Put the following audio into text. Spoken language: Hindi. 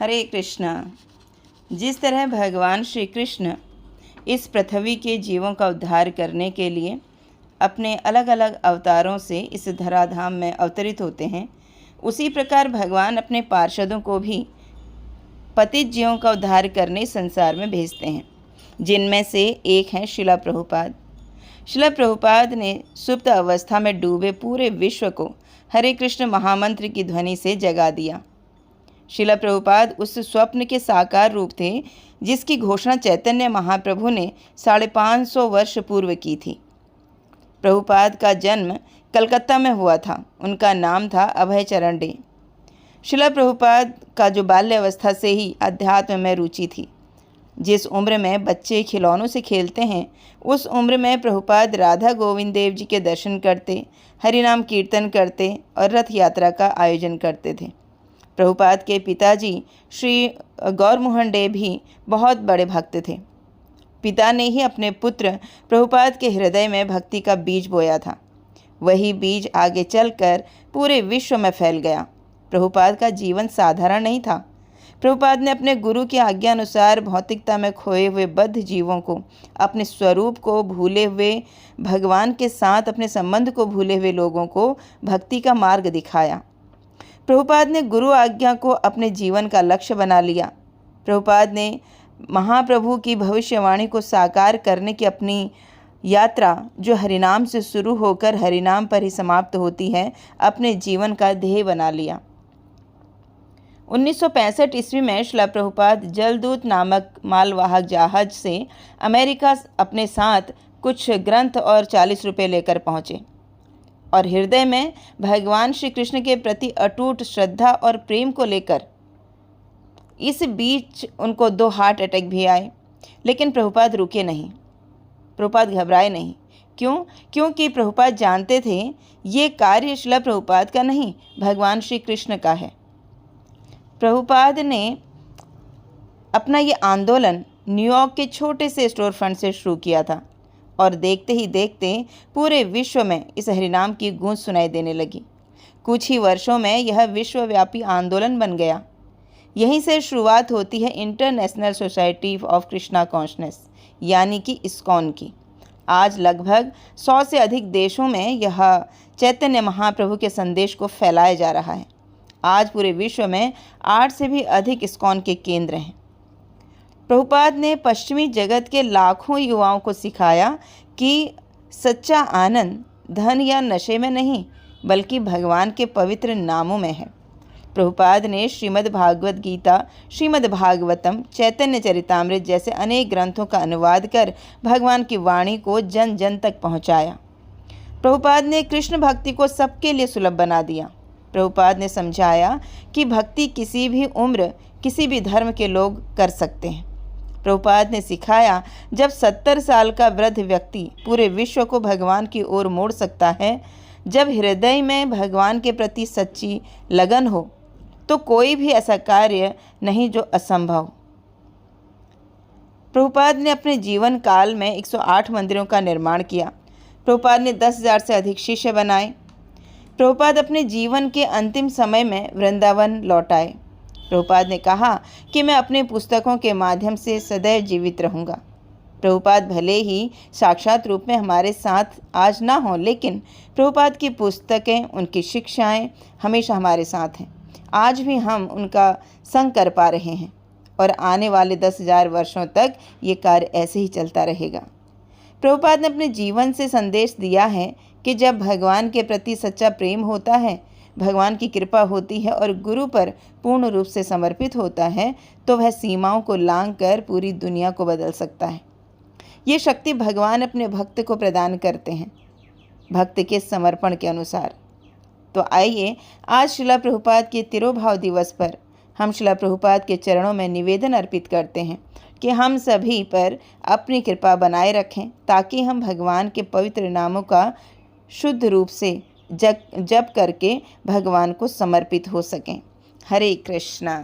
हरे कृष्णा। जिस तरह भगवान श्री कृष्ण इस पृथ्वी के जीवों का उद्धार करने के लिए अपने अलग अलग अवतारों से इस धराधाम में अवतरित होते हैं, उसी प्रकार भगवान अपने पार्षदों को भी पतित जीवों का उद्धार करने संसार में भेजते हैं, जिनमें से एक हैं शिला प्रभुपाद। शिला प्रभुपाद ने सुप्त अवस्था में डूबे पूरे विश्व को हरे कृष्ण महामंत्र की ध्वनि से जगा दिया। शिला प्रभुपाद उस स्वप्न के साकार रूप थे जिसकी घोषणा चैतन्य महाप्रभु ने 550 वर्ष पूर्व की थी। प्रभुपाद का जन्म कलकत्ता में हुआ था। उनका नाम था अभय चरण डे। शिला प्रभुपाद का जो बाल्यावस्था से ही अध्यात्म में रुचि थी। जिस उम्र में बच्चे खिलौनों से खेलते हैं, उस उम्र में प्रभुपाद राधा गोविंद देव जी के दर्शन करते, हरिनाम कीर्तन करते और रथ यात्रा का आयोजन करते थे। प्रभुपाद के पिताजी श्री गौरमोहन डे भी बहुत बड़े भक्त थे। पिता ने ही अपने पुत्र प्रभुपाद के हृदय में भक्ति का बीज बोया था। वही बीज आगे चलकर पूरे विश्व में फैल गया। प्रभुपाद का जीवन साधारण नहीं था। प्रभुपाद ने अपने गुरु की आज्ञा अनुसार भौतिकता में खोए हुए बद्ध जीवों को, अपने स्वरूप को भूले हुए, भगवान के साथ अपने संबंध को भूले हुए लोगों को भक्ति का मार्ग दिखाया। प्रभुपाद ने गुरु आज्ञा को अपने जीवन का लक्ष्य बना लिया। प्रभुपाद ने महाप्रभु की भविष्यवाणी को साकार करने की अपनी यात्रा, जो हरिनाम से शुरू होकर हरिनाम पर ही समाप्त होती है, अपने जीवन का ध्येय बना लिया। 1965 ईस्वी में शिला प्रभुपाद जलदूत नामक मालवाहक जहाज से अमेरिका अपने साथ कुछ ग्रंथ और 40 रुपये लेकर पहुँचे और हृदय में भगवान श्री कृष्ण के प्रति अटूट श्रद्धा और प्रेम को लेकर। इस बीच उनको 2 हार्ट अटैक भी आए, लेकिन प्रभुपाद रुके नहीं। प्रभुपाद घबराए नहीं। क्यों? क्योंकि प्रभुपाद जानते थे ये कार्य शिला प्रभुपाद का नहीं, भगवान श्री कृष्ण का है। प्रभुपाद ने अपना ये आंदोलन न्यूयॉर्क के छोटे से स्टोर फ्रंट से शुरू किया था और देखते ही देखते पूरे विश्व में इस हरिनाम की गूंज सुनाई देने लगी। कुछ ही वर्षों में यह विश्वव्यापी आंदोलन बन गया। यहीं से शुरुआत होती है इंटरनेशनल सोसाइटी ऑफ कृष्णा कॉन्शनेस, यानी कि इस्कॉन की। आज लगभग 100 से अधिक देशों में यह चैतन्य महाप्रभु के संदेश को फैलाया जा रहा है। आज पूरे विश्व में 8 से भी अधिक इस्कॉन के केंद्र हैं। प्रभुपाद ने पश्चिमी जगत के लाखों युवाओं को सिखाया कि सच्चा आनंद धन या नशे में नहीं, बल्कि भगवान के पवित्र नामों में है। प्रभुपाद ने श्रीमद् भागवत गीता, श्रीमद् भागवतम, चैतन्य चरितामृत जैसे अनेक ग्रंथों का अनुवाद कर भगवान की वाणी को जन जन तक पहुंचाया। प्रभुपाद ने कृष्ण भक्ति को सबके लिए सुलभ बना दिया। प्रभुपाद ने समझाया कि भक्ति किसी भी उम्र, किसी भी धर्म के लोग कर सकते हैं। प्रभुपाद ने सिखाया, जब 70 साल का वृद्ध व्यक्ति पूरे विश्व को भगवान की ओर मोड़ सकता है, जब हृदय में भगवान के प्रति सच्ची लगन हो, तो कोई भी ऐसा कार्य नहीं जो असंभव। प्रभुपाद ने अपने जीवन काल में 108 मंदिरों का निर्माण किया। प्रभुपाद ने 10,000 से अधिक शिष्य बनाए। प्रभुपाद अपने जीवन के अंतिम समय में वृंदावन लौट आए। प्रभुपाद ने कहा कि मैं अपने पुस्तकों के माध्यम से सदैव जीवित रहूँगा। प्रभुपाद भले ही साक्षात रूप में हमारे साथ आज ना हों, लेकिन प्रभुपाद की पुस्तकें, उनकी शिक्षाएं हमेशा हमारे साथ हैं। आज भी हम उनका संग कर पा रहे हैं और आने वाले 10,000 वर्षों तक ये कार्य ऐसे ही चलता रहेगा। प्रभुपाद ने अपने जीवन से संदेश दिया है कि जब भगवान के प्रति सच्चा प्रेम होता है, भगवान की कृपा होती है और गुरु पर पूर्ण रूप से समर्पित होता है, तो वह सीमाओं को लांघकर पूरी दुनिया को बदल सकता है। ये शक्ति भगवान अपने भक्त को प्रदान करते हैं, भक्त के समर्पण के अनुसार। तो आइए आज शिला प्रभुपाद के तिरोभाव दिवस पर हम शिला प्रभुपाद के चरणों में निवेदन अर्पित करते हैं कि हम सभी पर अपनी कृपा बनाए रखें, ताकि हम भगवान के पवित्र नामों का शुद्ध रूप से जप करके भगवान को समर्पित हो सकें। हरे कृष्णा।